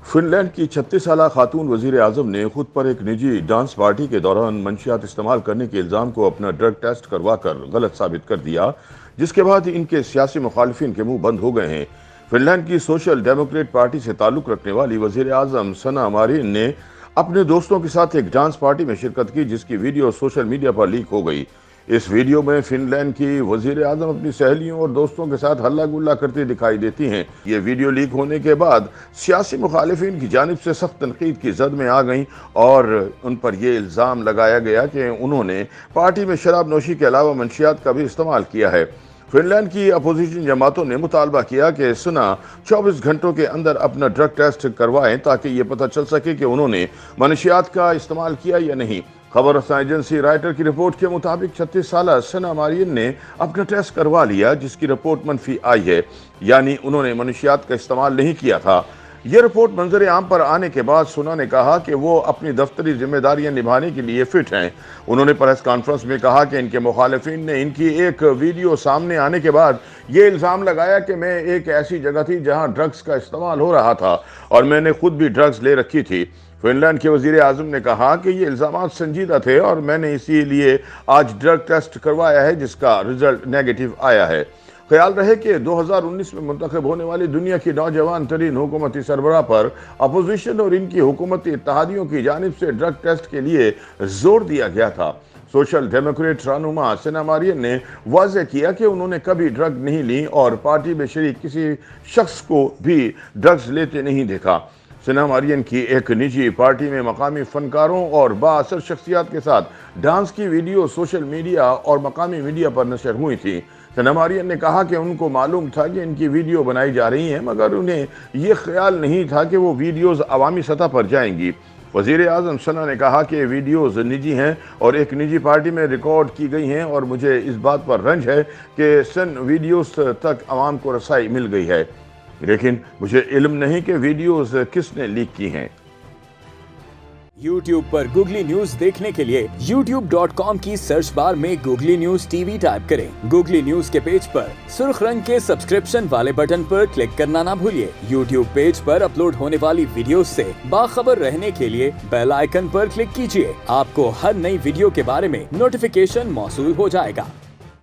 فن land की 36 साला खातून वजीर आजम ने खुद पर एक निजी डांस पार्टी के दौरान मंशियात इस्तेमाल करने के इल्ज़ाम को अपना ड्रग टेस्ट करवा कर गलत साबित कर दिया, जिसके बाद इनके सियासी मुखालिफिन के मुंह बंद हो गए हैं। फिनलैंड की सोशल डेमोक्रेट पार्टी से ताल्लुक़ रखने वाली वजीर आजम सना मारिन ने अपने दोस्तों के साथ एक डांस पार्टी में शिरकत की, जिसकी वीडियो सोशल मीडिया पर लीक हो गई। इस वीडियो में फिनलैंड की वजीर आजम अपनी सहेलियों और दोस्तों के साथ हल्ला गुल्ला करती दिखाई देती हैं। ये वीडियो लीक होने के बाद सियासी मुखालिफिन की जानिब से सख्त तनकीद की जद में आ गई और उन पर यह इल्ज़ाम लगाया गया कि उन्होंने पार्टी में शराब नोशी के अलावा मंशियात का भी इस्तेमाल किया है। फिनलैंड की अपोजिशन जमातों ने मुतालबा किया कि सना 24 घंटों के अंदर अपना ड्रग टेस्ट करवाएं ताकि ये पता चल सके कि उन्होंने मनशियात का इस्तेमाल किया या नहीं। खबर रसां एजेंसी राइटर की रिपोर्ट के मुताबिक 36 साला सना मारिन ने अपना टेस्ट करवा लिया, जिसकी रिपोर्ट मनफी आई है, यानी उन्होंने मनशियात का इस्तेमाल नहीं किया था। यह रिपोर्ट मंजर आम पर आने के बाद सना ने कहा कि वो अपनी दफ्तरी जिम्मेदारियां निभाने के लिए फिट हैं। उन्होंने प्रेस कॉन्फ्रेंस में कहा कि इनके मुखालिफिन ने इनकी एक वीडियो सामने आने के बाद ये इल्ज़ाम लगाया कि मैं एक ऐसी जगह थी जहां ड्रग्स का इस्तेमाल हो रहा था और मैंने खुद भी ड्रग्स ले रखी थी। फिनलैंड के वजीर आजम ने कहा कि ये इल्ज़ाम संजीदा थे और मैंने इसीलिए आज ड्रग टेस्ट करवाया है, जिसका रिजल्ट नेगेटिव आया है। ख्याल रहे कि 2019 में मुंतखब होने वाली दुनिया की नौजवान तरीन हुकूमती सरबराह पर अपोजिशन और इनकी हुकूमती इत्तेहादियों की जानिब से ड्रग टेस्ट के लिए जोर दिया गया था। सोशल डेमोक्रेट रहनुमा सना मारिन ने वाज़ेह किया कि उन्होंने कभी ड्रग नहीं ली और पार्टी में शरीक किसी शख्स को भी ड्रग्स लेते नहीं देखा। सना मारिन की एक निजी पार्टी में मकामी फनकारों और बाअसर शख्सियात के साथ डांस की वीडियो सोशल मीडिया और मकामी मीडिया पर नशर हुई थी। सना मारिन ने कहा कि उनको मालूम था कि इनकी वीडियो बनाई जा रही है, मगर उन्हें ये ख्याल नहीं था कि वो वीडियोज़ अवामी सतह पर जाएंगी। वज़ीर आज़म सना ने कहा कि वीडियोज़ निजी हैं और एक निजी पार्टी में रिकॉर्ड की गई हैं और मुझे इस बात पर रंज है कि सन वीडियोज़ तक आवाम को रसाई मिल गई है, लेकिन मुझे इल्म नहीं कि वीडियोज़ किसने लीक की हैं। YouTube पर गूगली न्यूज देखने के लिए youtube.com की सर्च बार में गूगली न्यूज टीवी टाइप करें। गूगली न्यूज के पेज पर सुर्ख रंग के सब्सक्रिप्शन वाले बटन पर क्लिक करना ना भूलिए। YouTube पेज पर अपलोड होने वाली वीडियोस से बाखबर रहने के लिए बेल आइकन पर क्लिक कीजिए। आपको हर नई वीडियो के बारे में नोटिफिकेशन मौसूल हो जाएगा।